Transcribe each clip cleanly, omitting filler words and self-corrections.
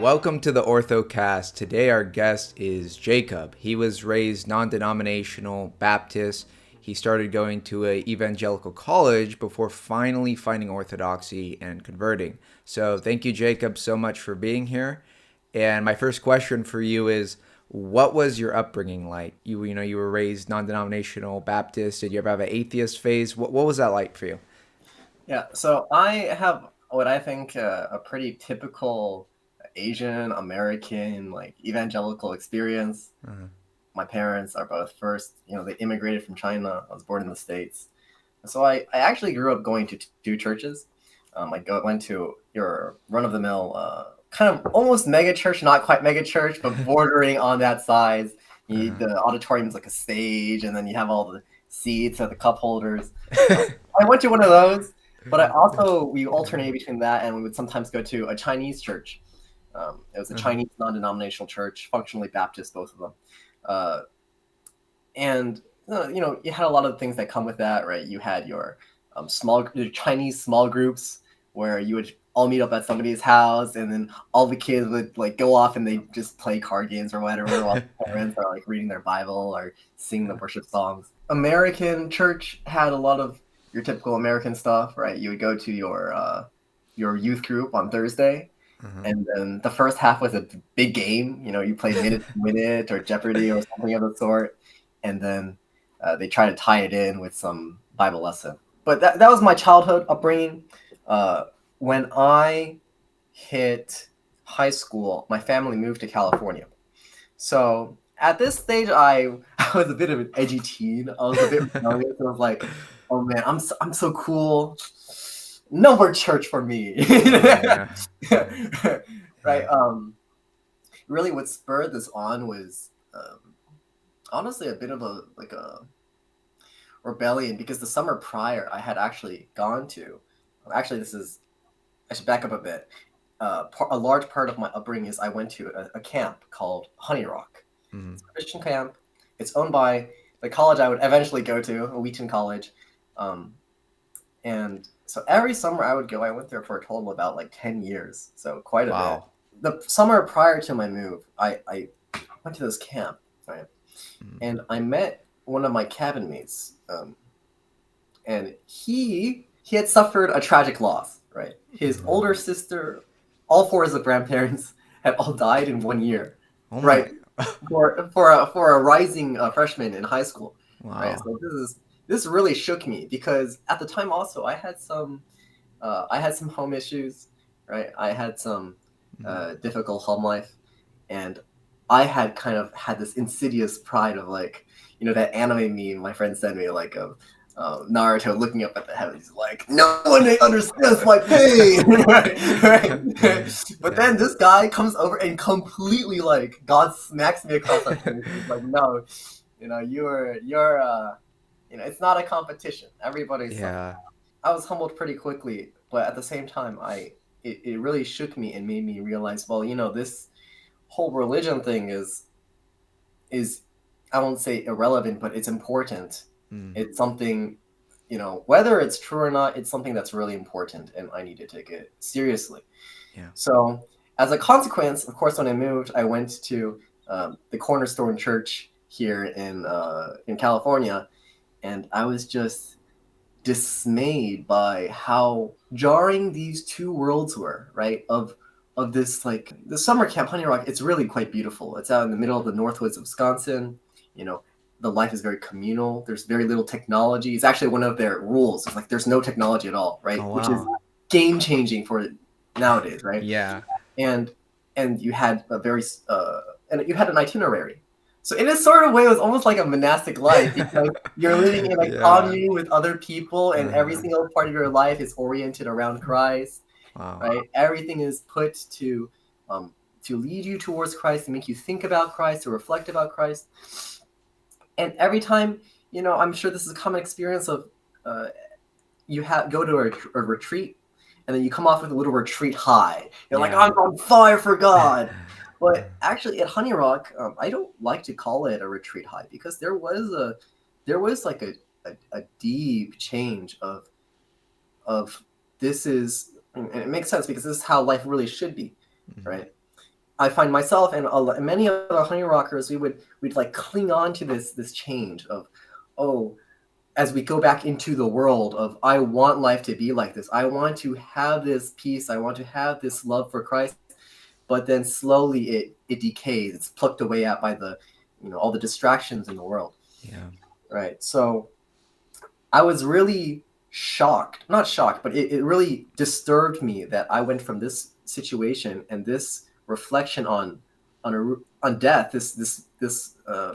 Welcome to the Orthocast. Today our guest is Jacob. He was raised non-denominational Baptist. He started going to a evangelical college before finally finding Orthodoxy and converting. So thank you, Jacob, so much for being here. And my first question for you is, what was your upbringing like? You were raised non-denominational Baptist. Did you ever have an atheist phase? What was that like for you? Yeah, so I have what I think a pretty typical Asian American evangelical experience. Uh-huh. My parents are both they immigrated from China. I was born in the States. So I actually grew up going to two churches. Went to your run-of-the-mill, kind of almost mega church, not quite mega church, but bordering on that size. Uh-huh. The auditorium's like a stage, and then you have all the seats and the cup holders. I went to one of those, but we alternated between that, and we would sometimes go to a Chinese church. It was a Uh-huh. Chinese non-denominational church, functionally Baptist, both of them. Uh, and you had a lot of things that come with that, right? You had your your Chinese small groups where you would all meet up at somebody's house, and then all the kids would go off and they just play card games or whatever, while the parents are reading their Bible or singing the worship songs. American church had a lot of your typical American stuff, right? You would go to your youth group on Thursday, Uh-huh. and then the first half was a big game. You played Minute to Minute or Jeopardy or something of the sort, and then they try to tie it in with some Bible lesson. But that was my childhood upbringing. When I hit high school, my family moved to California. So at this stage, I was a bit of an edgy teen. I was a bit rebellious. I was like, oh man, I'm so cool. No more church for me. Yeah. Right. Yeah. Really what spurred this on was honestly a bit of a rebellion, because the summer prior I had actually gone to actually this is I should back up a bit. A large part of my upbringing is I went to a camp called Honey Rock. Mhm. It's a Christian camp. It's owned by the college I would eventually go to, Wheaton College. And so every summer I would go. I went there for a total of about 10 years, so quite a bit. Wow. The summer prior to my move, I went to this camp, right? Mhm. And I met one of my cabin mates, and he had suffered a tragic loss, right? His older sister, all four of his grandparents had all died in 1 year, Oh my. right? For a rising freshman in high school, right? Wow. So this really shook me, because at the time also I had some home issues, right? I had some Mhm. difficult home life, and I had kind of had this insidious pride of that anime meme my friend sent me, of Naruto looking up at the heavens, like, no one understands my pain, right? Right? But Yeah. then this guy comes over and completely, God smacks me across the face. He's like, no, it's not a competition. Everybody's suffering. Yeah. I was humbled pretty quickly, but at the same time, it really shook me and made me realize, well, this whole religion thing is I won't say irrelevant, but it's important. Mm. It's something, whether it's true or not, it's something that's really important, and I need to take it seriously. Yeah. So, as a consequence, of course, when I moved, I went to the Cornerstone Church here in California, and I was just dismayed by how jarring these two worlds were, right? Of this, the summer camp Honey Rock. It's really quite beautiful. It's out in the middle of the Northwoods of Wisconsin. You know, the life is very communal. There's very little technology. It's actually one of their rules. It's there's no technology at all, right? Oh Which is wow. game changing for nowadays, right? Yeah. And you had and you had an itinerary. So in a sort of way, it was almost like a monastic life, because you're living in a Yeah. commune with other people, and every Uh-huh. single part of your life is oriented around Christ, Wow. right? Everything is put to lead you towards Christ, to make you think about Christ, to reflect about Christ. And every time, I'm sure this is a common experience of uh, go to a retreat, and then you come off with a little retreat high. You're like, Yeah. I'm on fire for God. But actually, at Honey Rock, I don't like to call it a retreat high, because there was a deep change of this is, and it makes sense because this is how life really should be, Mhm. right? I find myself and many of the honey rockers, we'd like cling on to this change of, oh, as we go back into the world of, I want life to be like this. I want to have this peace. I want to have this love for Christ. But then slowly it decays. It's plucked away at by the, all the distractions in the world. Yeah. Right. So I was really shocked, not shocked, but it really disturbed me that I went from this situation and this reflection on death, this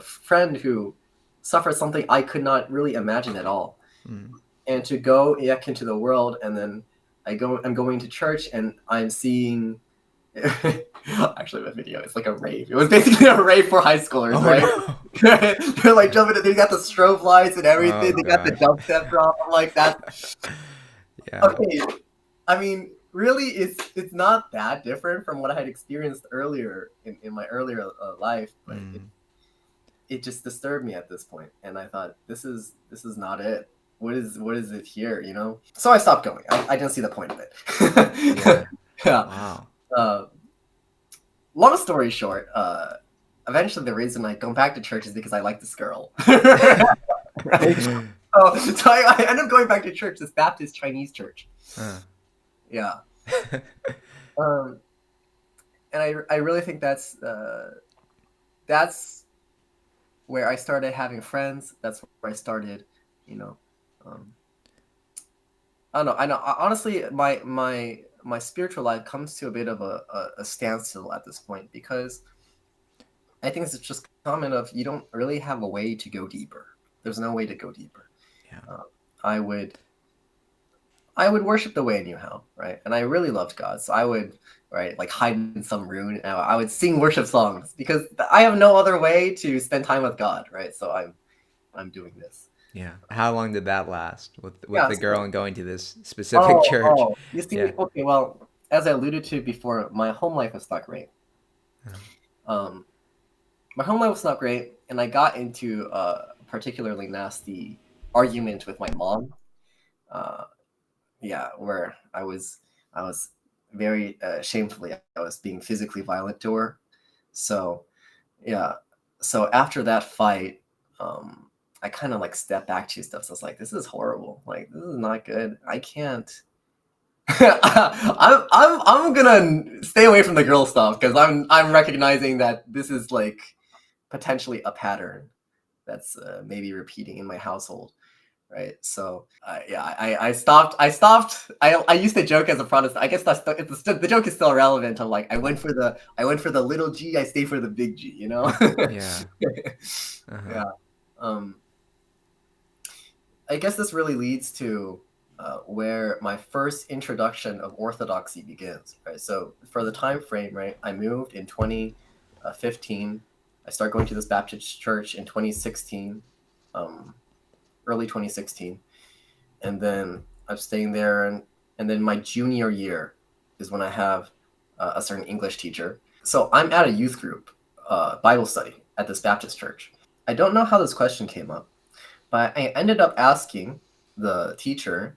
friend who suffered something I could not really imagine at all, and to go back into the world, and then I'm going to church and I'm seeing. Actually, the video, it's like a rave. It was basically a rave for high schoolers, right? No. They're like jumping in, they got the strobe lights and everything. They got the dubstep drop. I'm like, that. Yeah. Okay. I mean, really, it's not that different from what I had experienced earlier in my earlier life, but it just disturbed me at this point. And I thought, this is not it. What is it here, So I stopped going. I didn't see the point of it. Yeah. Wow. Long story short, eventually the reason I go back to church is because I like this girl. Right? So I end up going back to church, this Baptist Chinese church. Yeah. And I really think that's where I started having friends. That's where I started, I don't know. Honestly, my spiritual life comes to a bit of a standstill at this point, because I think it's just common of, you don't really have a way to go deeper. There's no way to go deeper. Yeah. I would worship the way I knew how, right? And I really loved God, so I would, right, like hide in some room. And I would sing worship songs because I have no other way to spend time with God, right? So I'm doing this. Yeah. How long did that last with the girl and going to this specific church? You see, okay, well, as I alluded to before, my home life was not great. My home life was not great, and I got into a particularly nasty argument with my mom. Where I was very shamefully, I was being physically violent to her. So after that fight, I kind of like stepped back to stuff. So I was like, this is horrible. Like, this is not good. I can't. I'm gonna stay away from the girl stuff, because I'm recognizing that this is like potentially a pattern that's maybe repeating in my household, right? So I stopped. I used to joke as a Protestant. I guess the joke is still relevant. I'm like, I went for the little G. I stay for the big G. Yeah. Yeah. I guess this really leads to where my first introduction of Orthodoxy begins, right? So for the time frame, right, I moved in 2015. I started going to this Baptist church in 2016, early 2016. And then I'm staying there. And then my junior year is when I have a certain English teacher. So I'm at a youth group, Bible study at this Baptist church. I don't know how this question came up, but I ended up asking the teacher,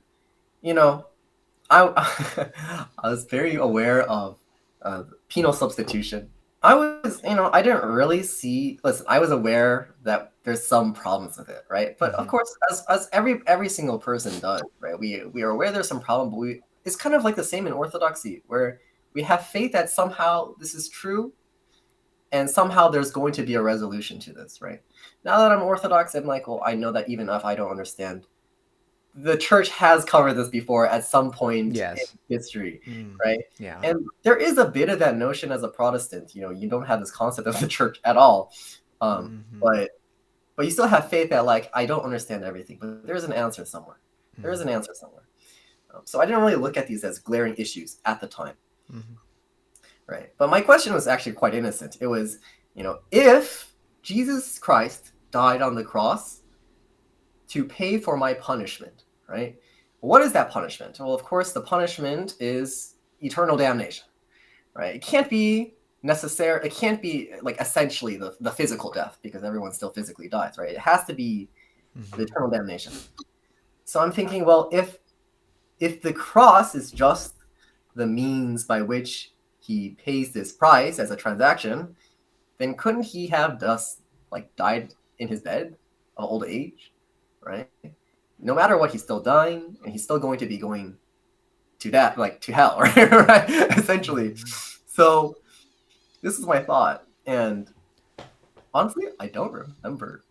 I was very aware of penal substitution. I was, I didn't really listen, I was aware that there's some problems with it, right? But of course, as every single person does, right? We are aware there's some problem, but it's kind of like the same in Orthodoxy, where we have faith that somehow this is true, and somehow there's going to be a resolution to this, right? Now that I'm Orthodox, I'm like, well, I know that even if I don't understand, the church has covered this before at some point in history, right? Yeah. And there is a bit of that notion as a Protestant. You don't have this concept of the church at all, but you still have faith that, like, I don't understand everything, but there's an answer somewhere. There is an answer somewhere. So I didn't really look at these as glaring issues at the time. Right. But my question was actually quite innocent. It was, if Jesus Christ died on the cross to pay for my punishment, right? What is that punishment? Well, of course, the punishment is eternal damnation, right? It can't be necessary. It can't be like essentially the physical death, because everyone still physically dies, right? It has to be the eternal damnation. So I'm thinking, well, if the cross is just the means by which he pays this price as a transaction, then couldn't he have thus like died in his bed of old age, right? No matter what, he's still dying, and he's still going to be going to that, like to hell, right? Right? Essentially. So this is my thought, and honestly, I don't remember.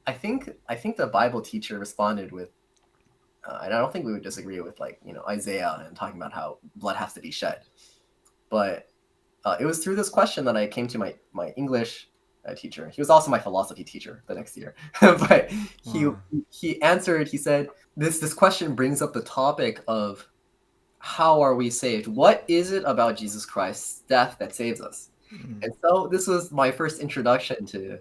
I think the Bible teacher responded with, and I don't think we would disagree with like Isaiah and talking about how blood has to be shed, but it was through this question that I came to my English teacher. He was also my philosophy teacher the next year, but he Wow. he answered. He said this question brings up the topic of how are we saved? What is it about Jesus Christ's death that saves us? Mm, And so this was my first introduction to,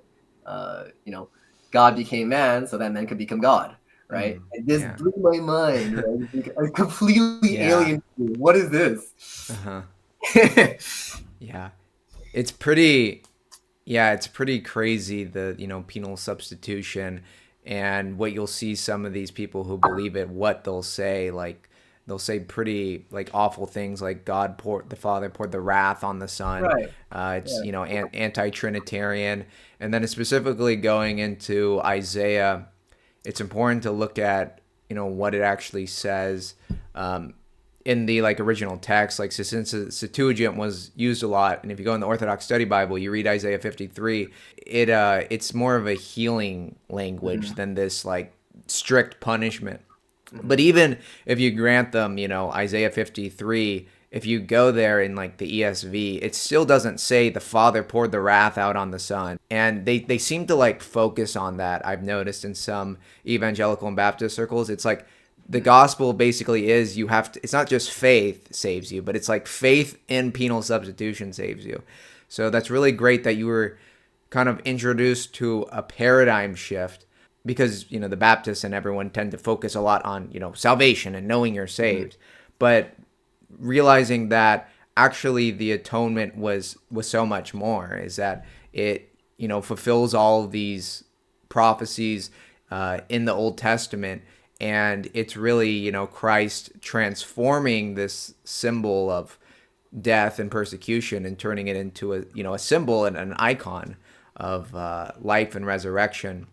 God became man so that man could become God, right? mm, And this yeah. blew my mind, right? It's completely Yeah. alien to me. What is this? Uh-huh. Yeah. It's pretty crazy, the, penal substitution, and what you'll see some of these people who believe it, what they'll say, like they'll say pretty like awful things like the Father poured the wrath on the Son. Right. It's, Yeah. anti-Trinitarian. And then specifically going into Isaiah, it's important to look at, what it actually says. In the like original text, like since the Septuagint was used a lot, and if you go in the Orthodox Study Bible, you read Isaiah 53, it's more of a healing language Mhm. than this like strict punishment. But Mhm. even if you grant them, Isaiah 53, if you go there in like the ESV, it still doesn't say the Father poured the wrath out on the Son. And they seem to like focus on that. I've noticed in some evangelical and Baptist circles, it's like the Mhm. gospel basically is you have to, it's not just faith saves you, but it's like faith in penal substitution saves you. So that's really great that you were kind of introduced to a paradigm shift, because the Baptists and everyone tend to focus a lot on salvation and knowing you're Mhm. saved, but realizing that actually the atonement was so much more, is that it fulfills all of these prophecies in the Old Testament, and it's really Christ transforming this symbol of death and persecution and turning it into a symbol and an icon of life and resurrection,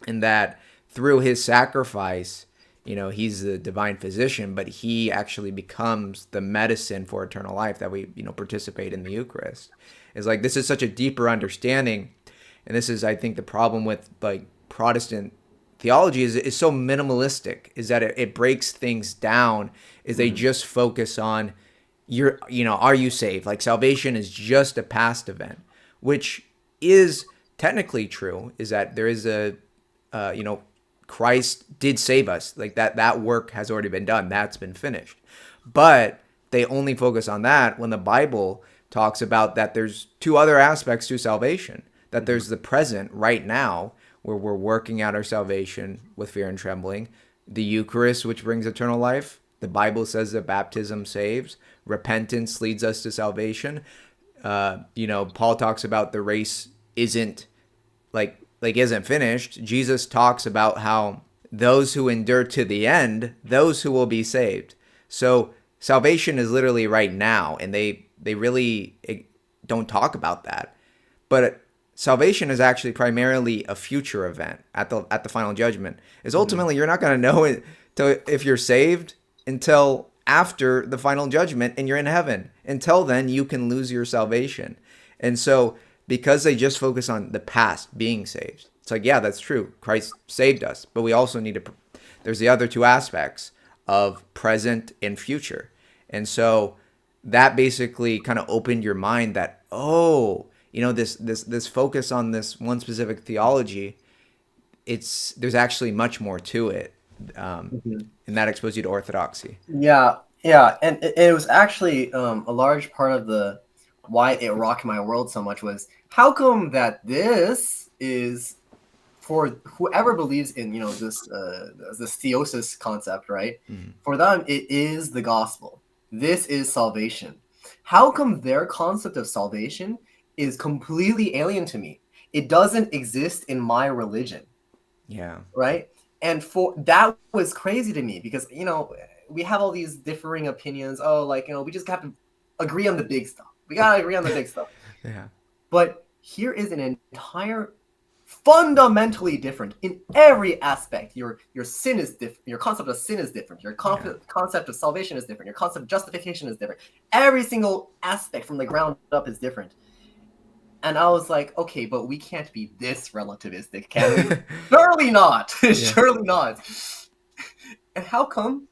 and that through his sacrifice, he's the divine physician, but he actually becomes the medicine for eternal life, that we participate in the Eucharist. Is like, this is such a deeper understanding, and this is, I think, the problem with like Protestant theology is so minimalistic, is that it breaks things down, is they Mhm. just focus on are you saved, like salvation is just a past event, which is technically true, is that there is a uh, you know, Christ did save us. Like that work has already been done. That's been finished. But they only focus on that when the Bible talks about that there's two other aspects to salvation. That Mhm. there's the present right now, where we're working out our salvation with fear and trembling, the Eucharist, which brings eternal life. The Bible says that baptism saves. Repentance leads us to salvation. Paul talks about the race isn't isn't finished. Jesus talks about how those who endure to the end, those who will be saved. So salvation is literally right now, and they really don't talk about that. But salvation is actually primarily a future event at the final judgment. Is Mhm. ultimately you're not going to know it if you're saved until after the final judgment and you're in heaven. Until then, you can lose your salvation. And so, because they just focus on the past being saved, it's like, yeah, that's true. Christ saved us, but we also need to. There's the other two aspects of present and future, and so that basically kind of opened your mind that, oh, this focus on this one specific theology, there's actually much more to it, um, Mhm. and that exposed you to orthodoxy. Yeah, yeah, and it was actually a large part of the why it rocked my world so much was how come that this is for whoever believes in this theosis concept, right? Mm, For them, it is the gospel. This is salvation. How come their concept of salvation is completely alien to me? It doesn't exist in my religion, yeah. right? And for that was crazy to me because we have all these differing opinions. Oh, like we just have to. agree on the big stuff. We gotta agree on the big stuff. Yeah. But here is an entire fundamentally different in every aspect. Your sin is different. Your concept of sin is different. Your concept of salvation is different. Your concept of justification is different. Every single aspect from the ground up is different. And I was like, okay, but we can't be this relativistic, can we? Surely not. Surely not. And how come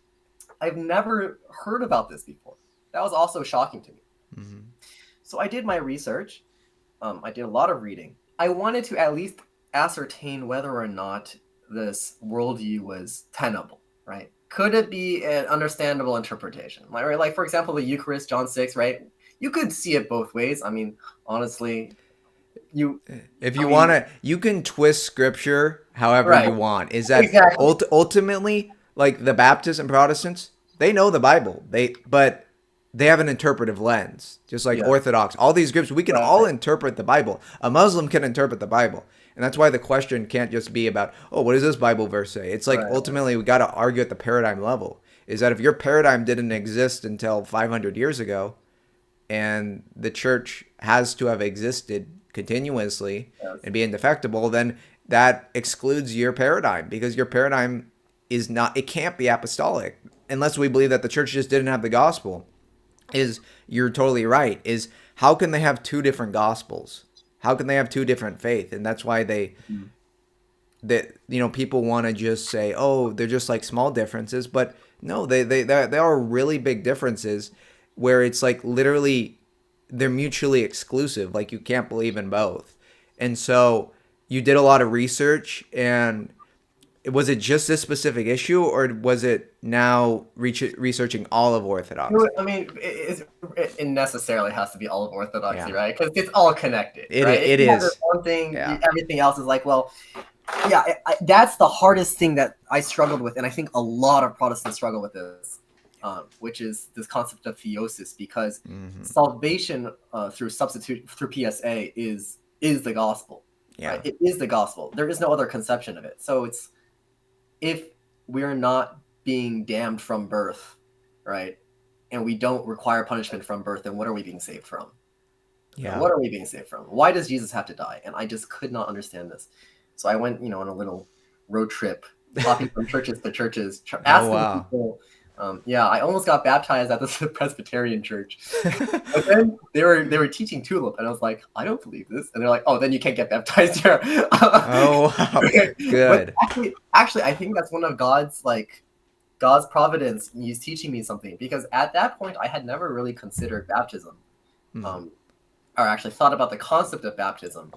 I've never heard about this before? That was also shocking to me. Mm-hmm. So I did my research. I did a lot of reading. I wanted to at least ascertain whether or not this worldview was tenable, right? Could it be an understandable interpretation? Right? Like, for example, the Eucharist, John 6, right? You could see it both ways. I mean, honestly, you can twist scripture however you want. Is that ultimately, like the Baptists and Protestants, they know the Bible, but they have an interpretive lens, just like Orthodox. All these groups, we can all interpret the Bible. A Muslim can interpret the Bible. And that's why the question can't just be about, oh, what does this Bible verse say? It's like, ultimately, we got to argue at the paradigm level. Is that if your paradigm didn't exist until 500 years ago, and the church has to have existed continuously and be indefectible, then that excludes your paradigm, because your paradigm is not, it can't be apostolic unless we believe that the church just didn't have the gospel. You're totally right. How can they have two different gospels? How can they have two different faith? And that's why people want to just say, oh, they're just like small differences, but no, they are really big differences where it's like literally they're mutually exclusive. Like you can't believe in both. And so you did a lot of research, and was it just this specific issue, or was it now researching all of Orthodoxy? I mean, it necessarily has to be all of Orthodoxy, right? Because it's all connected, right? It is. One thing, everything else is like, well, that's the hardest thing that I struggled with, and I think a lot of Protestants struggle with this, which is this concept of theosis, because salvation through PSA is the gospel. Yeah, right? It is the gospel. There is no other conception of it. So it's, if we're not being damned from birth, right, and we don't require punishment from birth, then what are we being saved from? Yeah. What are we being saved from? Why does Jesus have to die? And I just could not understand this. So I went, on a little road trip, hopping from churches to churches, asking people. I almost got baptized at this Presbyterian church. But then they were teaching tulip, and I was like, I don't believe this. And they're like, oh, then you can't get baptized here. Oh, wow. Good. But actually, I think that's one of God's providence. He's teaching me something, because at that point I had never really considered baptism, or actually thought about the concept of baptism,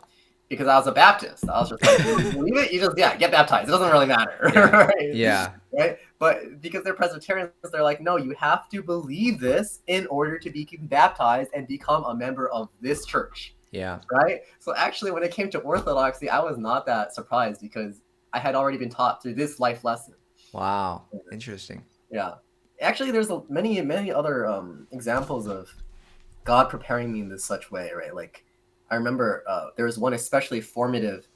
because I was a Baptist. I was just like, you believe it? You just get baptized. It doesn't really matter. Right? Right? But because they're Presbyterians, they're like, no, you have to believe this in order to be baptized and become a member of this church. Yeah. Right? So actually, when it came to Orthodoxy, I was not that surprised, because I had already been taught through this life lesson. Wow. Interesting. Yeah. Actually, there's many, many other examples of God preparing me in this such way, right? Like, I remember there was one especially formative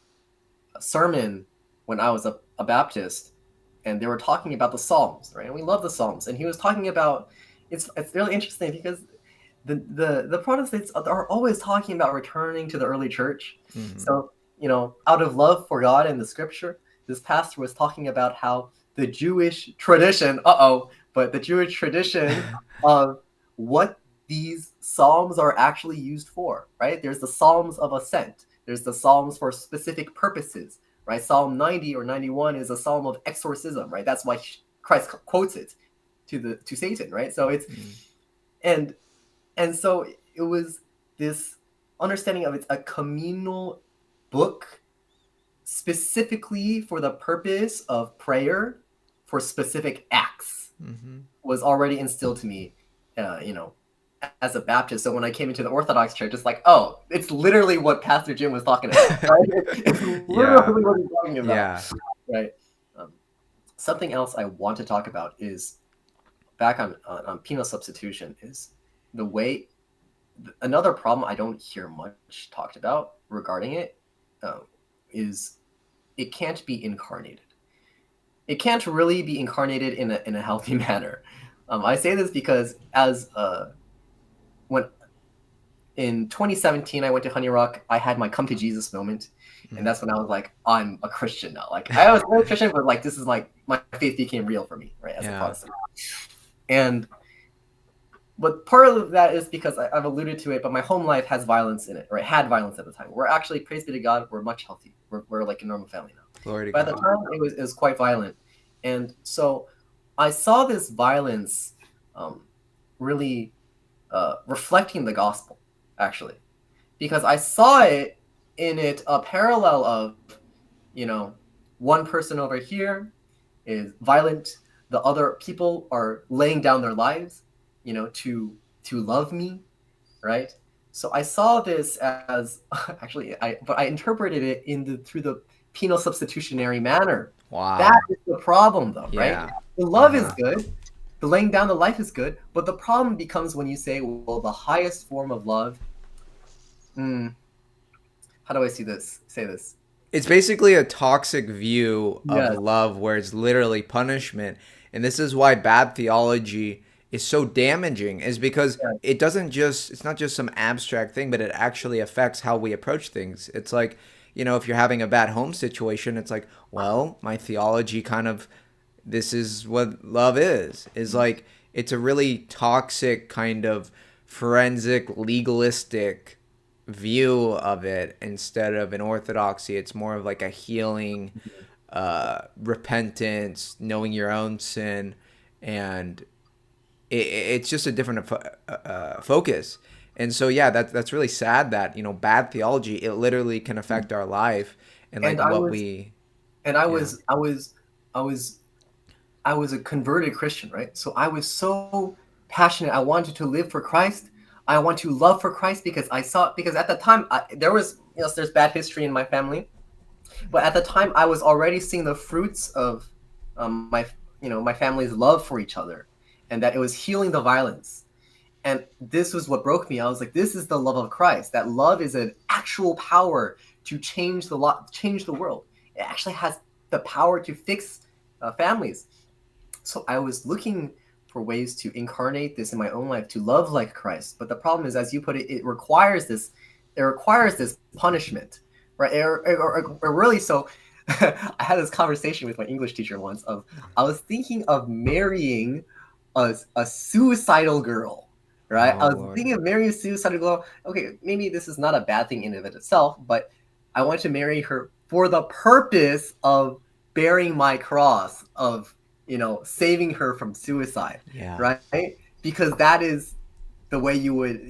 sermon when I was a Baptist, and they were talking about the Psalms, right? And we love the Psalms. And he was talking about, it's really interesting, because the Protestants are always talking about returning to the early church. Mm-hmm. So, out of love for God and the scripture, this pastor was talking about how the Jewish tradition, the Jewish tradition of what these Psalms are actually used for, right? There's the Psalms of ascent. There's the Psalms for specific purposes, right? Psalm 90 or 91 is a Psalm of exorcism, right? That's why Christ quotes it to Satan, right? So it's, and so it was this understanding of it's a communal book specifically for the purpose of prayer for specific acts, was already instilled to me, as a Baptist. So when I came into the Orthodox church, it's like, oh, it's literally what Pastor Jim was talking about. Right? It's literally what he's talking about. Yeah. Right. Something else I want to talk about is back on penal substitution, is the way. Another problem I don't hear much talked about regarding it is it can't be incarnated. It can't really be incarnated in a healthy manner. I say this because as when in 2017 I went to Honey Rock, I had my come to Jesus moment, and that's when I was like, I'm a Christian now. Like I was a Christian, but like this is like my faith became real for me, right, as a Protestant. And but part of that is because I've alluded to it, but my home life has violence in it, right? Had violence at the time. We're actually, praise be to God, we're much healthy. We're like a normal family now. Glory to But God. at the time, it was quite violent. And so I saw this violence really reflecting the gospel, actually. Because I saw it in a parallel of, one person over here is violent, the other people are laying down their lives, to love me, right? So I saw this as actually, but I interpreted it through the penal substitutionary manner. Wow. That is the problem, though, Yeah. right? The love is good, the laying down the life is good, but the problem becomes when you say, well, the highest form of love. How do I say this? It's basically a toxic view of Yes. love where it's literally punishment. And this is why bad theology is so damaging, is because it's not just some abstract thing, but it actually affects how we approach things. It's like, if you're having a bad home situation, it's like, well, my theology this is what love is like, it's a really toxic kind of forensic, legalistic view of it. Instead of an orthodoxy, it's more of like a healing, repentance, knowing your own sin, and it's just a different focus. And so that's really sad that bad theology, it literally can affect our life and like I was a converted Christian, right? So I was so passionate. I wanted to live for Christ. I want to love for Christ because at the time there's bad history in my family, but at the time I was already seeing the fruits of my family's love for each other, and that it was healing the violence. And this was what broke me. I was like, this is the love of Christ. That love is an actual power to change the world. It actually has the power to fix families. So I was looking for ways to incarnate this in my own life, to love like Christ. But the problem is, as you put it, it requires this punishment, right? Or really, so I had this conversation with my English teacher once I was thinking of marrying a suicidal girl, right? I was thinking of marrying a suicidal girl. Okay, maybe this is not a bad thing in and of itself, but I want to marry her for the purpose of bearing my cross, of saving her from suicide, right? Because that is the way you would,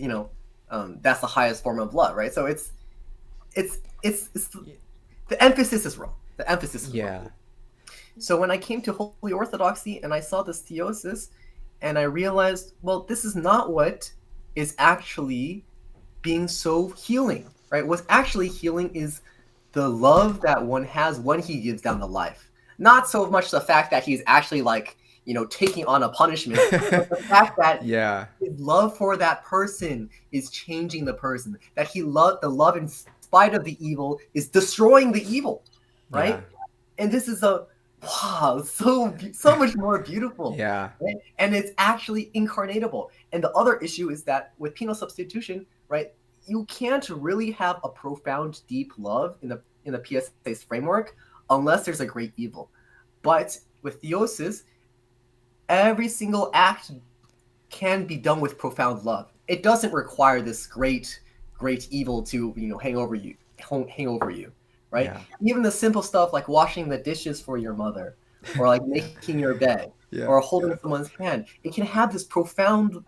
that's the highest form of love, right? So it's the emphasis is wrong. The emphasis is wrong. So when I came to Holy Orthodoxy and I saw this theosis, and I realized, well, this is not what is actually being so healing, right? What's actually healing is the love that one has when he gives down the life. Not so much the fact that he's actually like, taking on a punishment, but the fact that his love for that person is changing the person, that the love in spite of the evil is destroying the evil, right? And this is so much more beautiful. Right? And it's actually incarnatable. And the other issue is that with penal substitution, right, you can't really have a profound, deep love in the PSA's framework unless there's a great evil. But with theosis, every single act can be done with profound love. It doesn't require this great evil to hang over you, right? Even the simple stuff like washing the dishes for your mother, or like making your bed, or holding someone's hand, it can have this profound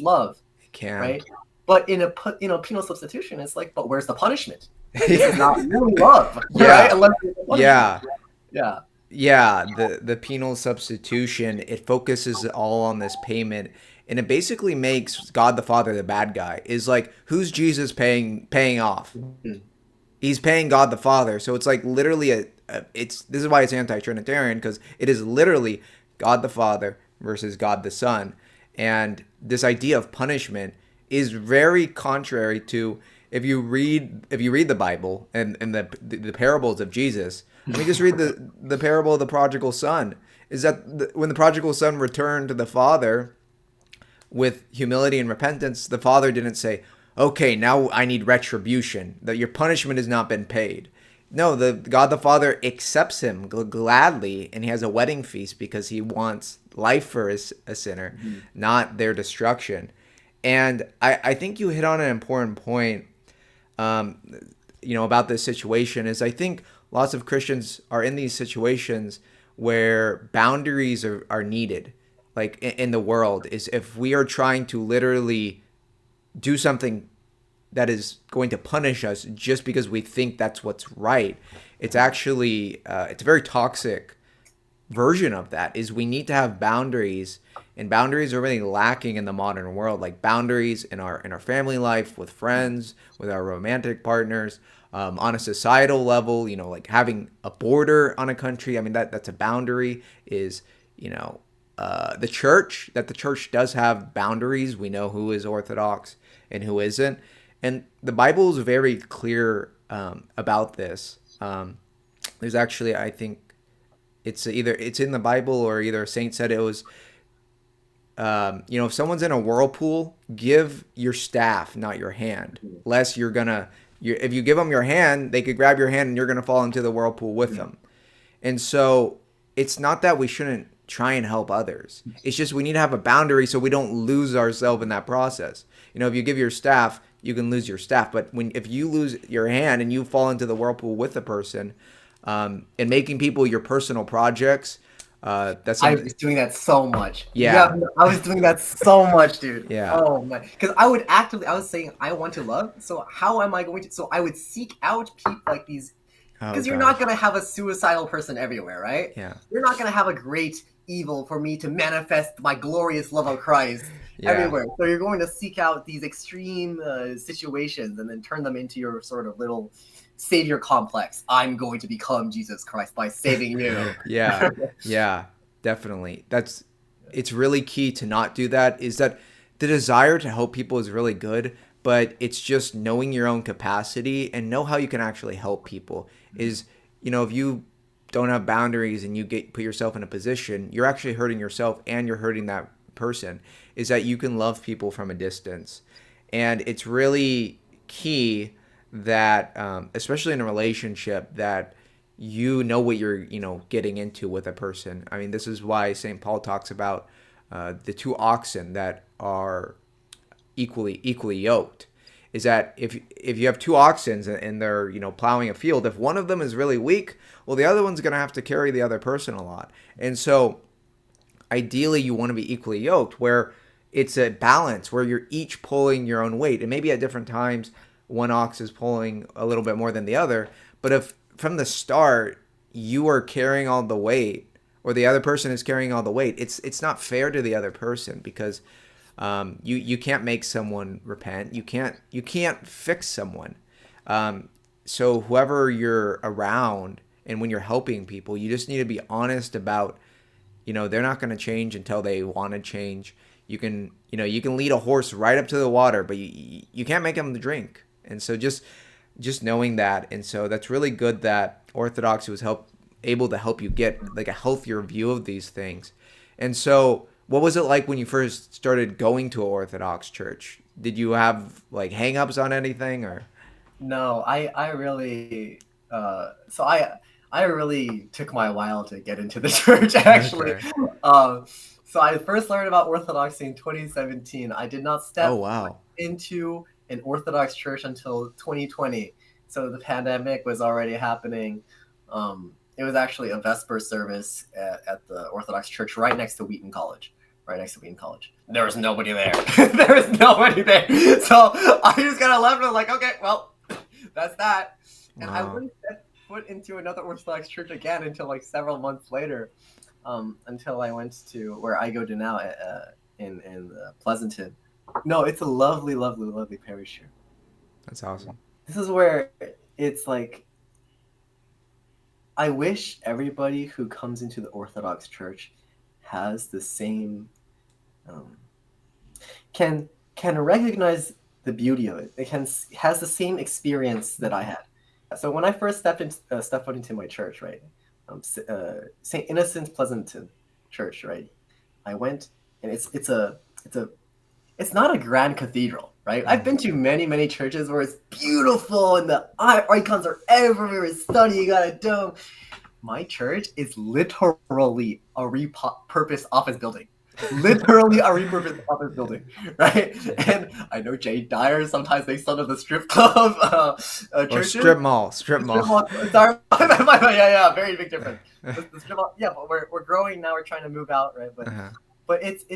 love. It can, right? But in a penal substitution, it's like, but where's the punishment? This is not really love, right? Unless the penal substitution, it focuses all on this payment, and it basically makes God the Father the bad guy. Is like, who's Jesus paying off? He's paying God the Father. So it's like literally this is why it's anti-Trinitarian, because it is literally God the Father versus God the Son. And this idea of punishment is very contrary to, if you read the Bible and the parables of Jesus. Let me just read the parable of the prodigal son. Is that when the prodigal son returned to the father, with humility and repentance, the Father didn't say, okay, now I need retribution, that your punishment has not been paid. No, the God the Father accepts him gladly, and he has a wedding feast because he wants life for a sinner, not their destruction. And I think you hit on an important point, um, about this situation. Is I think lots of Christians are in these situations where boundaries are needed, like in the world. Is if we are trying to literally do something that is going to punish us just because we think that's what's right, it's actually it's a very toxic version of that. Is we need to have boundaries, and boundaries are really lacking in the modern world, like boundaries in our family life, with friends, with our romantic partners, on a societal level, like having a border on a country. I mean, that's a boundary. Is the church, that the church does have boundaries. We know who is Orthodox and who isn't, and the Bible is very clear about this. There's actually, I think, it's in the Bible, or either a saint said it was, if someone's in a whirlpool, give your staff, not your hand, lest if you give them your hand, they could grab your hand and you're gonna fall into the whirlpool with them. And so it's not that we shouldn't try and help others. It's just we need to have a boundary so we don't lose ourselves in that process. If you give your staff, you can lose your staff, but if you lose your hand and you fall into the whirlpool with a person, and making people your personal projects, that's I something. was doing that so much. Yeah. I was doing that so much, dude. Yeah. Oh my, because I was saying I want to love. So how am I going to? So I would seek out people like these, because you're not gonna have a suicidal person everywhere, right? Yeah. You're not gonna have a great evil for me to manifest my glorious love of Christ everywhere. So you're going to seek out these extreme situations and then turn them into your sort of little savior complex. I'm going to become Jesus Christ by saving you. Yeah, definitely. It's really key to not do that. Is that the desire to help people is really good, but it's just knowing your own capacity and know how you can actually help people. Is, if you don't have boundaries and you put yourself in a position, you're actually hurting yourself and you're hurting that person. Is that you can love people from a distance. And it's really key that, especially in a relationship, that what you're getting into with a person. I mean, this is why St. Paul talks about the two oxen that are equally yoked. Is that if you have two oxen and they're plowing a field, if one of them is really weak, well, the other one's going to have to carry the other person a lot. And so ideally you want to be equally yoked, where it's a balance, where you're each pulling your own weight, and maybe at different times one ox is pulling a little bit more than the other. But if from the start you are carrying all the weight, or the other person is carrying all the weight, it's not fair to the other person, because you can't make someone repent. You can't fix someone. So whoever you're around, and when you're helping people, you just need to be honest about, they're not going to change until they want to change. You can lead a horse right up to the water, but you can't make them drink. And so just knowing that. And so that's really good that Orthodoxy was able to help you get like a healthier view of these things. And so what was it like when you first started going to an Orthodox church? Did you have like hang-ups on anything, or? No, I really I really took my while to get into the church, actually. Okay. So I first learned about Orthodoxy in 2017. I did not step Oh, wow. into an Orthodox church until 2020. So the pandemic was already happening. It was actually a Vesper service at the Orthodox church right next to Wheaton College. There was nobody there. There was nobody there. So I just kind of left and was like, okay, well, that's that. And I wouldn't step foot into another Orthodox church again until like several months later, until I went to where I go to now in Pleasanton. No, it's a lovely, lovely, lovely parish here. That's awesome. This is where it's like, I wish everybody who comes into the Orthodox Church has the same, can recognize the beauty of it. It has the same experience that I had. So when I first stepped foot into my church, right, St. Innocent Pleasanton Church, right, I went, and it's a it's not a grand cathedral, right? I've been Mm. to many churches where it's beautiful and the icons are everywhere, it's stunning, you got a dome. My church is literally a repurposed office building. Literally a repurposed office building, right? And I know Jay Dyer sometimes makes fun of the strip club Or churches. strip The strip mall. mall, sorry, yeah, very big difference. The strip mall, yeah, but we're growing now. We're trying to move out, right? Uh-huh. But it's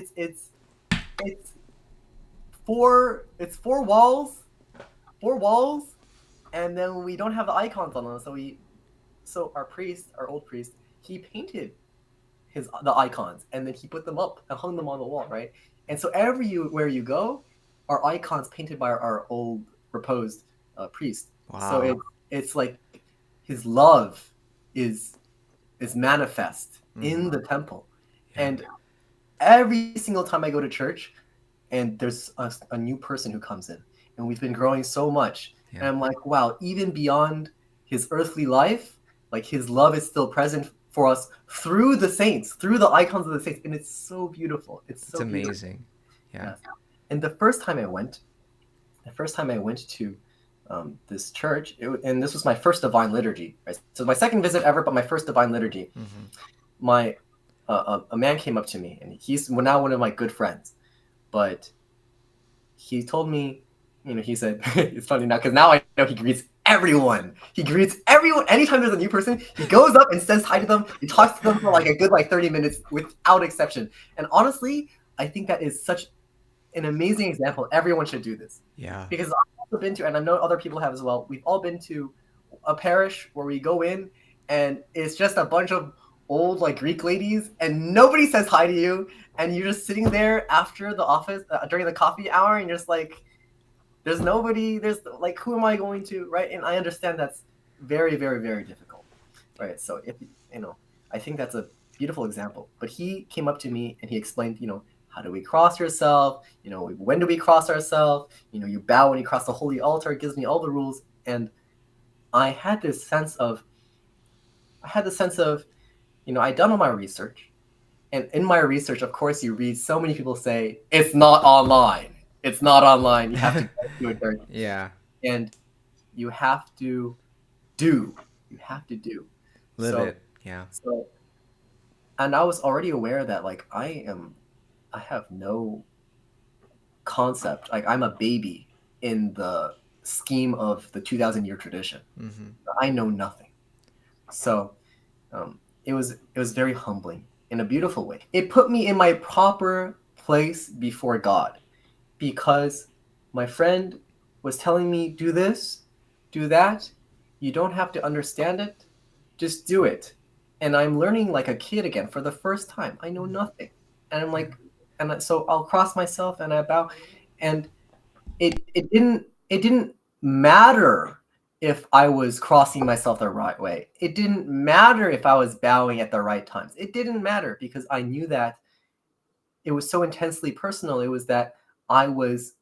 four walls, and then we don't have the icons on them. So our old priest, he painted the icons, and then he put them up and hung them on the wall, right? And so everywhere you go, are icons painted by our old proposed priest. So Wow. it's like his love is manifest in Mm. the temple, Yeah. and every single time I go to church, and there's a new person who comes in, and we've been growing so much, Yeah. and I'm like, wow, even beyond his earthly life, like his love is still present for us through the saints, through the icons of the saints, and it's so beautiful. It's It's so beautiful. amazing. Yeah. Yes. And the first time I went to this church, and this was my first divine liturgy. Right? So my second visit ever, but my first divine liturgy. Mm-hmm. My a man came up to me, and he's now one of my good friends. But he told me, he said, it's funny now because now I know he greets everyone. He greets everyone. Anytime there's a new person, he goes up and says hi to them. He talks to them for like a good 30 minutes without exception. And honestly, I think that is such an amazing example. Everyone should do this. Yeah. Because I've also been to, and I know other people have as well, we've all been to a parish where we go in and it's just a bunch of old Greek ladies and nobody says hi to you, and you're just sitting there after the office during the coffee hour, and you're just like, there's nobody, there's who am I going to, right? And I understand that's very difficult, right? So if I think that's a beautiful example. But he came up to me and he explained, how do we cross yourself? When do we cross ourselves? You bow when you cross the holy altar. It gives me all the rules. And I had this sense of, I'd done all my research. And in my research, of course, you read so many people say, it's not online. It's not online. You have to go to a church. Yeah. And you have to do. You have to do. Live So, it. Yeah. and I was already aware that I have no concept. I'm a baby in the scheme of the 2,000-year tradition. Mm-hmm. I know nothing. So it was very humbling in a beautiful way. It put me in my proper place before God, because my friend was telling me, do this, do that. You don't have to understand it. Just do it. And I'm learning like a kid again for the first time. I know nothing. And I'm like, and so I'll cross myself and I bow. And it didn't matter if I was crossing myself the right way. It didn't matter if I was bowing at the right times. It didn't matter, because I knew that it was so intensely personal. It was that I was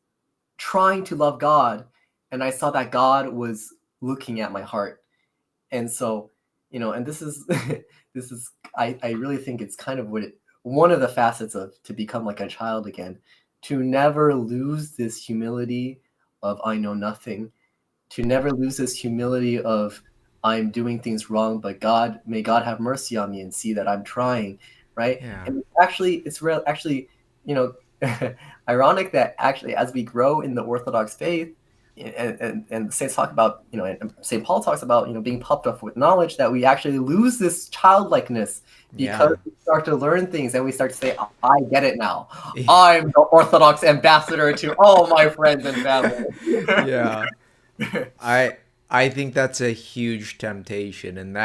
trying to love God, and I saw that God was looking at my heart. And so, and this is this is I really think it's kind of one of the facets of to become like a child again, to never lose this humility of I know nothing, to never lose this humility of I'm doing things wrong, but may God have mercy on me and see that I'm trying, right? Yeah. And it's real actually, ironic that actually as we grow in the Orthodox faith, and the saints talk about, and St. Paul talks about, being puffed up with knowledge, that we actually lose this childlikeness because Yeah. we start to learn things and we start to say, I get it now. I'm the Orthodox ambassador to all my friends and family. Yeah. I think that's a huge temptation, and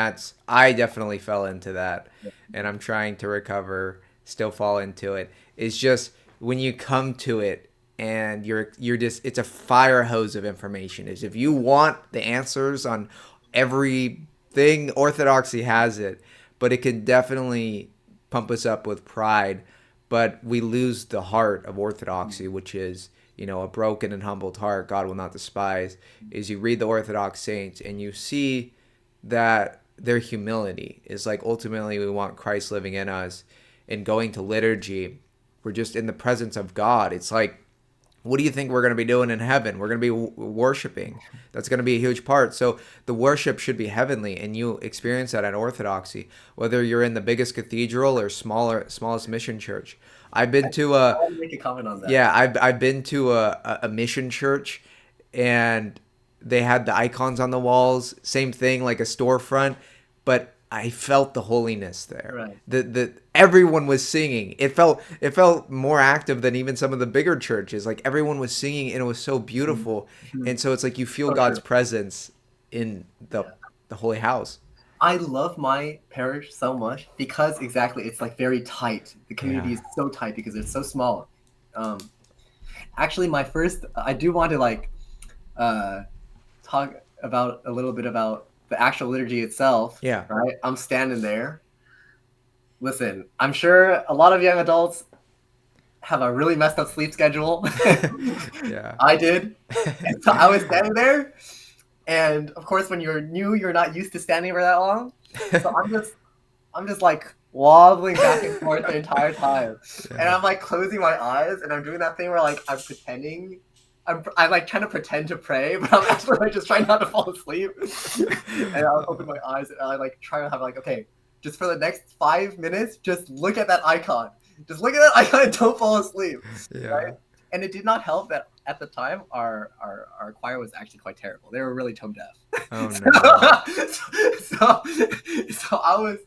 I definitely fell into that, and I'm trying to recover, still fall into it. It's just when you come to it and you're just, it's a fire hose of information. Is if you want the answers on everything, Orthodoxy has it, but it can definitely pump us up with pride, but we lose the heart of Orthodoxy, which is, a broken and humbled heart God will not despise. Is you read the Orthodox saints and you see that their humility is like, ultimately we want Christ living in us, and going to liturgy, we're just in the presence of God. It's like what do you think we're going to be doing in heaven? We're going to be worshiping. That's going to be a huge part. So the worship should be heavenly, and you experience that at Orthodoxy, whether you're in the biggest cathedral or smallest mission church. I've been to I a want to make a comment on that. Yeah, I've been to a mission church, and they had the icons on the walls, same thing like a storefront, but I felt the holiness there. Right. The everyone was singing. It felt more active than even some of the bigger churches. Like everyone was singing, and it was so beautiful. Mhm. And so it's like you feel So God's true. presence in Yeah. the holy house. I love my parish so much because exactly it's like very tight. The community Yeah. is so tight because it's so small. Um, actually, I do want to like talk about a little bit about the actual liturgy itself. Yeah. Right, I'm standing there. Listen, I'm sure a lot of young adults have a really messed up sleep schedule. Yeah. I did. And so I was standing there, and of course, when you're new, you're not used to standing for that long. So I'm just like wobbling back and forth the entire time, and I'm like closing my eyes, and I'm doing that thing where like I'm pretending. I'm like trying to pretend to pray, but I'm actually like just trying not to fall asleep. And I'll open my eyes and I like try to have like, okay, just for the next 5 minutes, just look at that icon. Just look at that icon and don't fall asleep. Yeah. Right? And it did not help that at the time our choir was actually quite terrible. They were really tone deaf. Oh no. So I was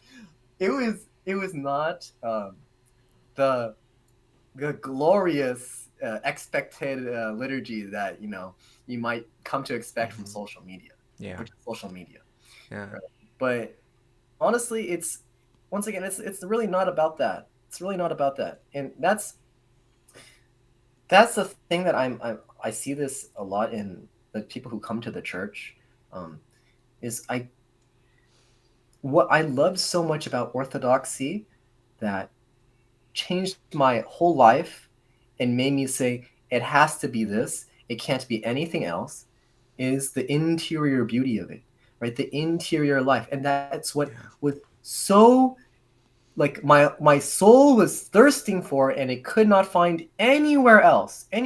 it was not the glorious expected liturgy that you might come to expect from social media. Yeah. Which is social media. Yeah. Right? But honestly, it's really not about that. It's really not about that, and that's the thing that I see this a lot in the people who come to the church. Is what I love so much about Orthodoxy that changed my whole life and made me say it has to be this, it can't be anything else, is the interior beauty of it, right? The interior life. And that's what was so like my soul was thirsting for, and it could not find anywhere else. And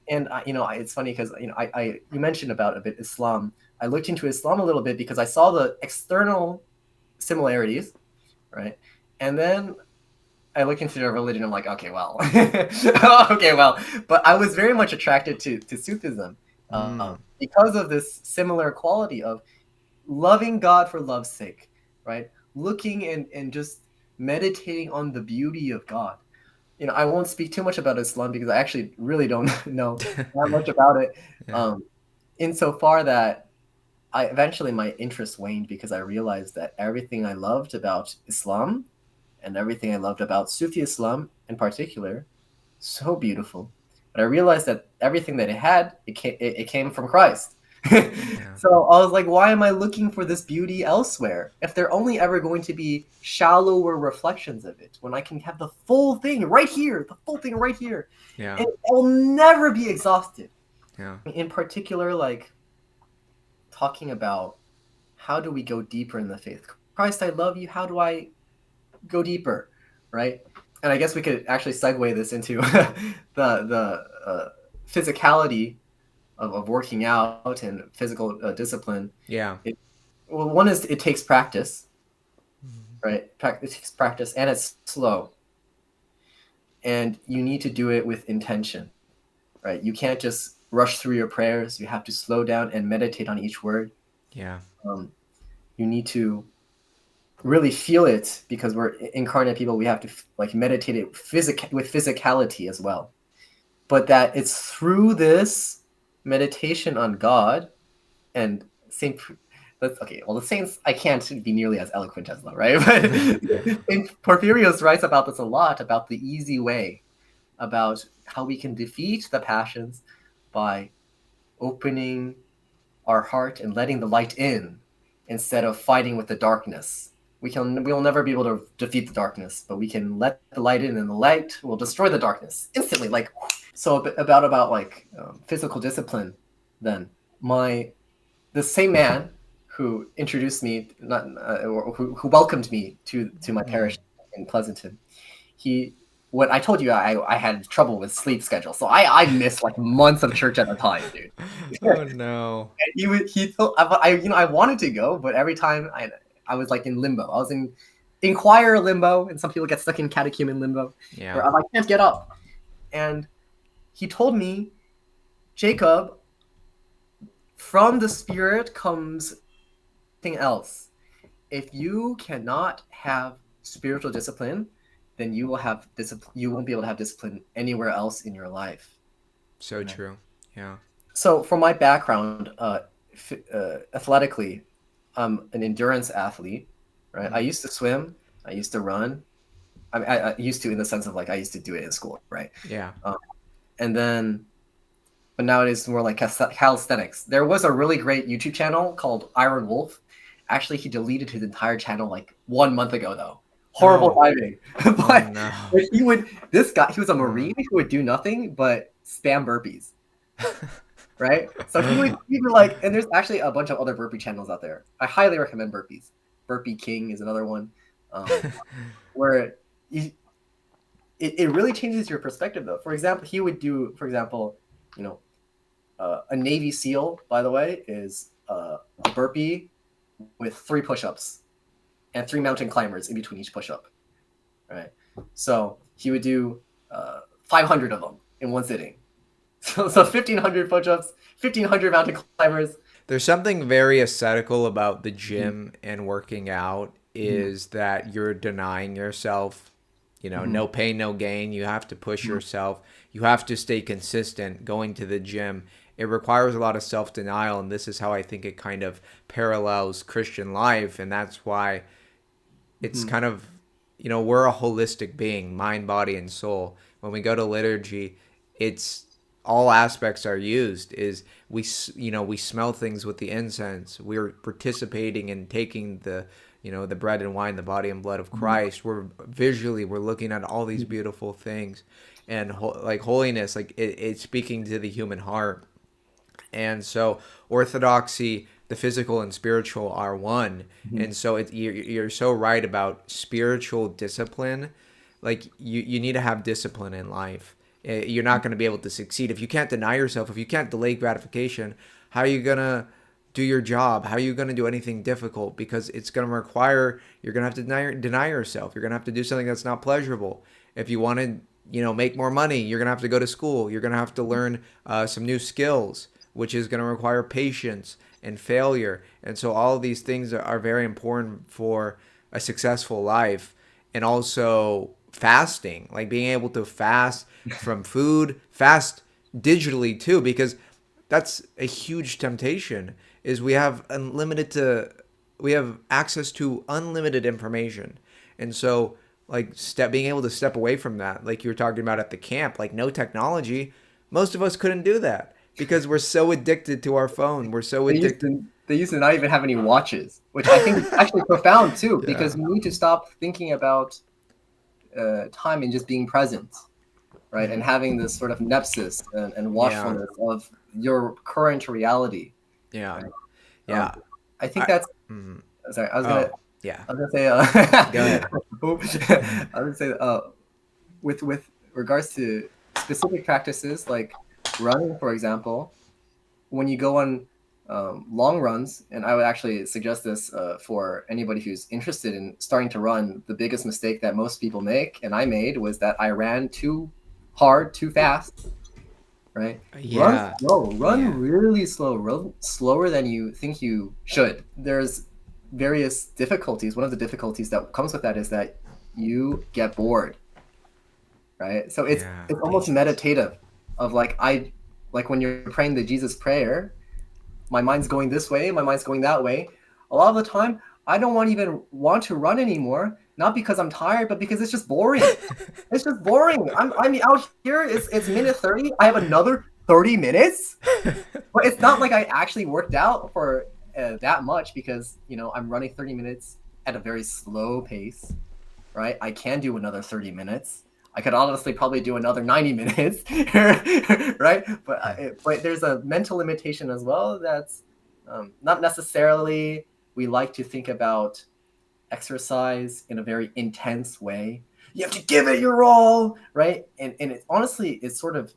it's funny because you mentioned about a bit Islam. I looked into Islam a little bit because I saw the external similarities, right? And then I looked into their religion. I'm like, okay, well, okay, well. But I was very much attracted to Sufism because of this similar quality of loving God for love's sake, right? Looking and just meditating on the beauty of God. I won't speak too much about Islam because I actually really don't know that much about it. Insofar that eventually my interest waned because I realized that everything I loved about Islam and everything I loved about Sufi Islam in particular, so beautiful. But I realized that everything that it had, it came from Christ. So I was like, why am I looking for this beauty elsewhere if they're only ever going to be shallower reflections of it, when I can have the full thing right here, and it will never be exhausted. In particular, like talking about how do we go deeper in the faith? Christ, I love you. How do I go deeper, right? And I guess we could actually segue this into the physicality of working out and physical discipline. One is it takes practice, right? It takes practice, and it's slow. And you need to do it with intention, right? You can't just rush through your prayers. You have to slow down and meditate on each word. You need to really feel it, because we're incarnate people. We have to like meditate it with physicality as well. But that it's through this meditation on God and the saints, I can't be nearly as eloquent as them, right? But Porphyrios writes about this a lot, about the easy way, about how we can defeat the passions by opening our heart and letting the light in instead of fighting with the darkness. We'll never be able to defeat the darkness, but we can let the light in, and the light will destroy the darkness instantly. Like, so about like physical discipline. Then the same man who introduced me, who welcomed me to my parish in Pleasanton, he what I told you, I had trouble with sleep schedule, so I missed like months of church at a time, dude. Oh no. And he told I wanted to go, but every time I was like in limbo. I was in choir limbo, and some people get stuck in catechumen limbo, Yeah. where I can't get up. And he told me, Jacob, from the Spirit comes something else. If you cannot have spiritual discipline, then you will have discipline. You won't be able to have discipline anywhere else in your life. So true. Yeah. So, from my background, athletically, I'm an endurance athlete. Right. I used to swim. I used to run. I used to, in the sense of like I used to do it in school. Right. Yeah. And then, but nowadays it's more like calisthenics. There was a really great YouTube channel called Iron Wolf. Actually, he deleted his entire channel like 1 month ago, though. Horrible timing. But no. he was a Marine who would do nothing but spam burpees. Right? So he would like, and there's actually a bunch of other burpee channels out there. I highly recommend burpees. Burpee King is another one, where it really changes your perspective, though. For example, he would do, a Navy SEAL, by the way, is a burpee with 3 push-ups and 3 mountain climbers in between each push-up. Right? So he would do 500 of them in one sitting. So 1,500 push-ups, 1,500 mountain climbers. There's something very ascetical about the gym and working out is that you're denying yourself, no pain, no gain. You have to push yourself. You have to stay consistent going to the gym. It requires a lot of self-denial, and this is how I think it kind of parallels Christian life, and that's why it's kind of, we're a holistic being, mind, body, and soul. When we go to liturgy, it's all aspects are used. Is we smell things with the incense. We're participating in taking the bread and wine, the body and blood of Christ. We're looking at all these beautiful things, and like holiness, like it's speaking to the human heart. And so Orthodoxy, the physical and spiritual are one. And so you're so right about spiritual discipline. Like you need to have discipline in life. You're not going to be able to succeed if you can't deny yourself, if you can't delay gratification. How are you going to do your job? How are you going to do anything difficult? Because it's going to require, you're going to have to deny yourself. You're going to have to do something that's not pleasurable. If you want to make more money, you're going to have to go to school. You're going to have to learn some new skills, which is going to require patience and failure. And so all of these things are very important for a successful life. And also fasting, like being able to fast from food, fast digitally too, because that's a huge temptation, is we have access to unlimited information. And so like being able to step away from that, like you were talking about at the camp, like no technology, most of us couldn't do that because we're so addicted to our phone. We're so addicted. They used to not even have any watches, which I think is actually profound too, because we need to stop thinking about time and just being present, right? And having this sort of nepsis and watchfulness of your current reality. Yeah. Right? Yeah. I think that's, sorry, I was going to say, go ahead. I would say, with regards to specific practices like running, for example, when you go on long runs, and I would actually suggest this for anybody who's interested in starting to run, the biggest mistake that most people make, and I made, was that I ran too hard, too fast, right? Yeah. Run slow, really slow, run slower than you think you should. There's various difficulties. One of the difficulties that comes with that is that you get bored, right? So it's almost meditative, of like when you're praying the Jesus prayer, my mind's going this way, my mind's going that way. A lot of the time, I don't even want to run anymore, not because I'm tired, but because it's just boring. It's just boring. I'm out here, it's minute 30, I have another 30 minutes, but it's not like I actually worked out for that much, because I'm running 30 minutes at a very slow pace, right? I can do another 30 minutes. I could honestly probably do another 90 minutes, right? But there's a mental limitation as well. That's not necessarily, we like to think about exercise in a very intense way. you have to give it your all, right? And it honestly, it's sort of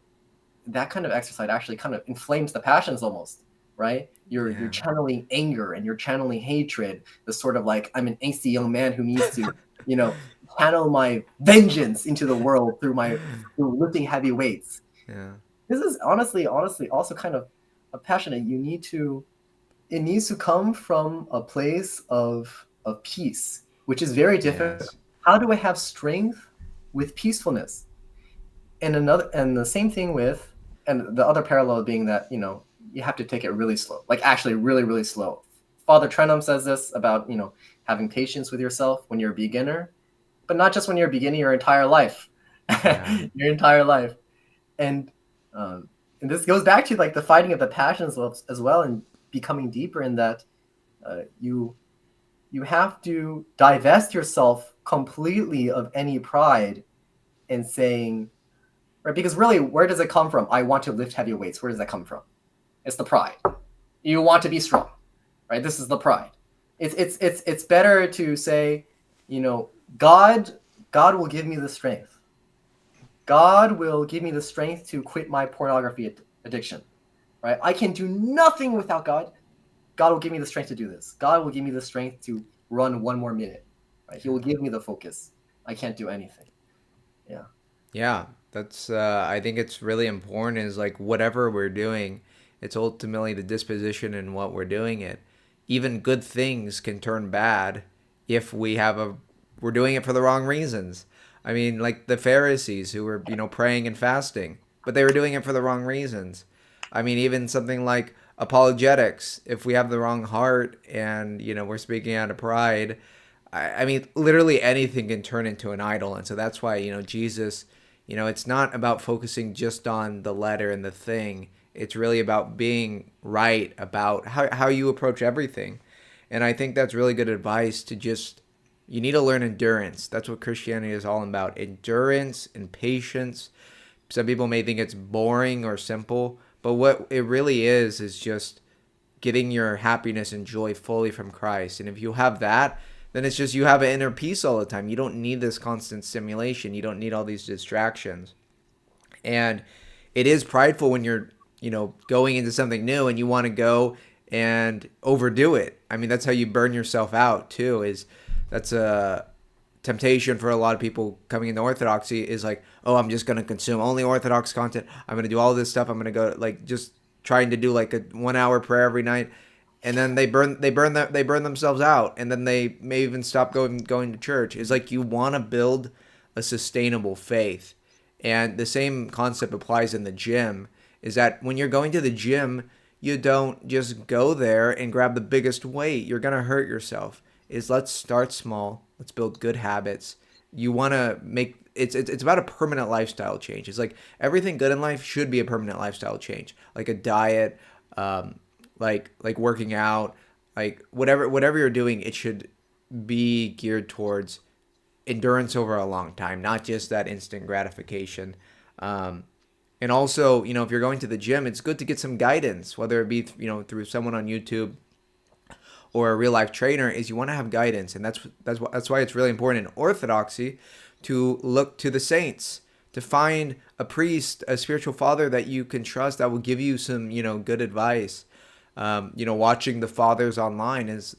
that kind of exercise actually kind of inflames the passions almost, right? You're Yeah. channeling anger and you're channeling hatred. The sort of like, I'm an angsty young man who needs to, you know, channel my vengeance into the world through lifting heavy weights. Yeah. This is honestly also kind of a passion that it needs to come from a place of peace, which is very difficult. Yes. How do I have strength with peacefulness? And the same thing with, and the other parallel being that, you have to take it really slow, like actually really, really slow. Father Trenum says this about, having patience with yourself when you're a beginner, but not just when you're a beginner, your entire life. Yeah. Your entire life. And um, and this goes back to like the fighting of the passions as well, and becoming deeper in that, you have to divest yourself completely of any pride in saying, right? Because really, where does it come from? I want to lift heavy weights. Where does that come from? It's the pride. You want to be strong, right? This is the pride. It's better to say, God God will give me the strength. God will give me the strength to quit my pornography addiction, right? I can do nothing without God. God will give me the strength to do this. God will give me the strength to run one more minute, right? He will give me the focus. I can't do anything. Yeah. Yeah, that's I think it's really important is like whatever we're doing, it's ultimately the disposition in what we're doing it. Even good things can turn bad if we're doing it for the wrong reasons. I mean, like the Pharisees who were, praying and fasting, but they were doing it for the wrong reasons. I mean, even something like apologetics, if we have the wrong heart and, we're speaking out of pride, I mean, literally anything can turn into an idol. And so that's why, Jesus, it's not about focusing just on the letter and the thing. It's really about being right about how you approach everything. And I think that's really good advice to just, you need to learn endurance. That's what Christianity is all about, endurance and patience. Some people may think it's boring or simple, but what it really is just getting your happiness and joy fully from Christ. And if you have that, then it's just you have an inner peace all the time. You don't need this constant stimulation. You don't need all these distractions. And it is prideful when you're, going into something new and you want to go and overdo it. I mean, that's how you burn yourself out too. That's a temptation for a lot of people coming into Orthodoxy is like, oh, I'm just going to consume only Orthodox content. I'm going to do all this stuff. I'm going to go like just trying to do like a 1 hour prayer every night, and then they burn themselves out, and then they may even stop going to church. It's like you want to build a sustainable faith, and the same concept applies in the gym. Is that when you're going to the gym, you don't just go there and grab the biggest weight. You're gonna hurt yourself. Let's start small. Let's build good habits. You want to make it's about a permanent lifestyle change. It's like everything good in life should be a permanent lifestyle change, like a diet, like working out, like whatever you're doing. It should be geared towards endurance over a long time, not just that instant gratification. And also, if you're going to the gym, it's good to get some guidance, whether it be through someone on YouTube or a real life trainer. Is you want to have guidance, and that's why it's really important in Orthodoxy to look to the saints, to find a priest, a spiritual father that you can trust that will give you some good advice. Watching the fathers online is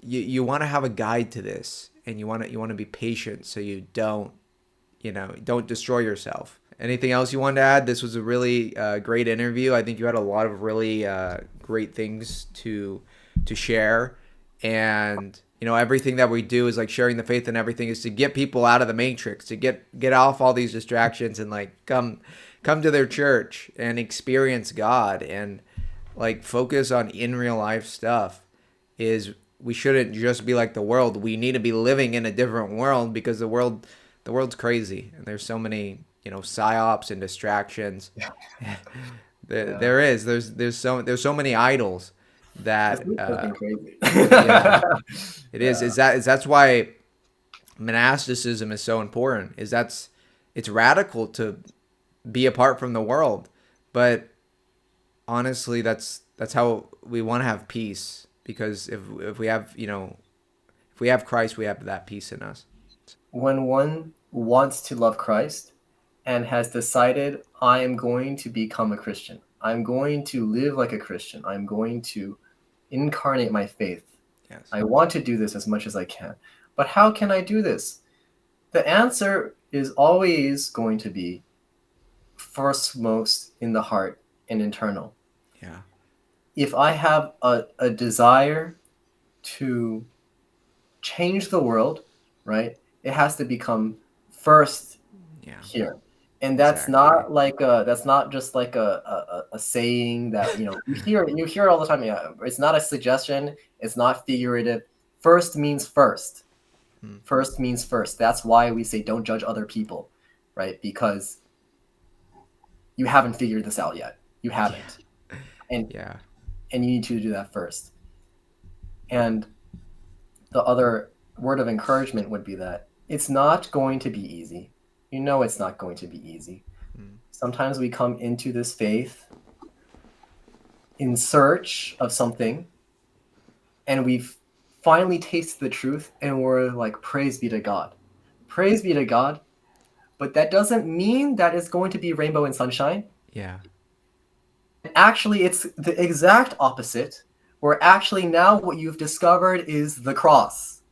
you want to have a guide to this, and you want to be patient so you don't destroy yourself. Anything else you wanted to add? This was a really great interview. I think you had a lot of really great things to share, and everything that we do is like sharing the faith, and everything is to get people out of the matrix, to get off all these distractions, and like come to their church and experience God, and like focus on in real life stuff. We shouldn't just be like the world. We need to be living in a different world, because the world's crazy, and there's so many psyops and distractions. Yeah. There's so many idols This that week has been crazy. yeah, it is. Yeah. That's why monasticism is so important. It's radical to be apart from the world, but honestly, that's how we want to have peace, because if we have Christ, we have that peace in us. When one wants to love Christ and has decided, I am going to become a Christian. I'm going to live like a Christian. I'm going to incarnate my faith. Yes. I want to do this as much as I can. But how can I do this? The answer is always going to be firstmost in the heart and internal. Yeah. If I have a desire to change the world, right, it has to become first here. And that's not like that's not just like a saying that, you hear it all the time. Yeah, it's not a suggestion. It's not figurative. First means first. First means first. That's why we say don't judge other people, right? Because you haven't figured this out yet. You haven't. And you need to do that first. And the other word of encouragement would be that it's not going to be easy. It's not going to be easy. Sometimes we come into this faith in search of something, and we've finally tasted the truth, and we're like, praise be to God. Praise be to God. But that doesn't mean that it's going to be rainbow and sunshine. Yeah. Actually, it's the exact opposite, where actually now what you've discovered is the cross.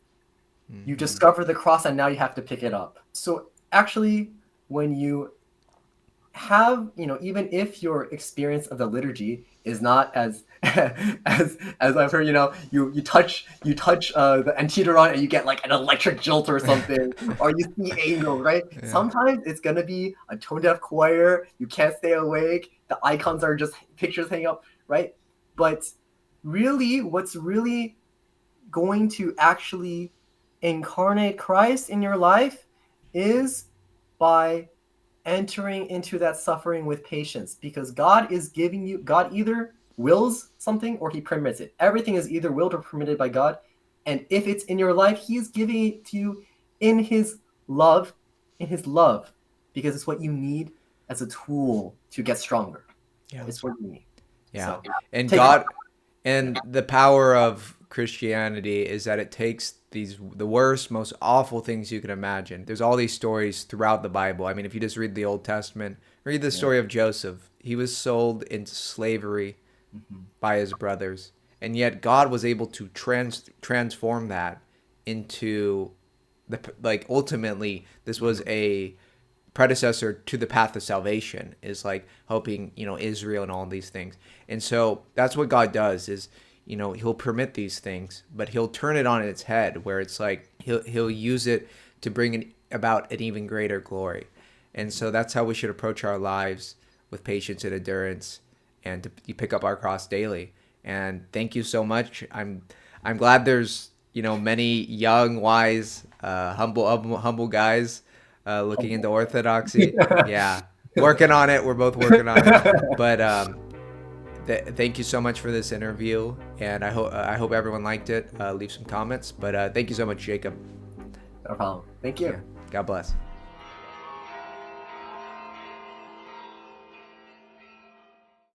You discover the cross, and now you have to pick it up. So actually, when you have, even if your experience of the liturgy is not as I've heard, you touch the antiteron and you get like an electric jolt or something, or you see angels, right? Yeah. Sometimes it's gonna be a tone deaf choir. You can't stay awake. The icons are just pictures hanging up, right? But really, what's really going to actually incarnate Christ in your life is by entering into that suffering with patience, because God is giving you, God either wills something or he permits it. Everything is either willed or permitted by God. And if it's in your life, he is giving it to you in his love, because it's what you need as a tool to get stronger. Yeah. It's what you need. Yeah. So, and God, and the power of Christianity is that it takes the worst, most awful things you can imagine. There's all these stories throughout the Bible. I mean, if you just read the Old Testament, read the story of Joseph. He was sold into slavery by his brothers, and yet God was able to transform that into ultimately this was a predecessor to the path of salvation, is like helping Israel and all these things. And so that's what God does, is he'll permit these things, but he'll turn it on its head, where it's like he'll use it to bring about an even greater glory. And so that's how we should approach our lives, with patience and endurance, and to pick up our cross daily. And thank you so much. I'm glad there's many young, wise, humble guys looking into Orthodoxy. Yeah, working on it. We're both working on it. But thank you so much for this interview, and I hope everyone liked it. Leave some comments. But thank you so much, Jacob. No problem. Thank you. Yeah. God bless.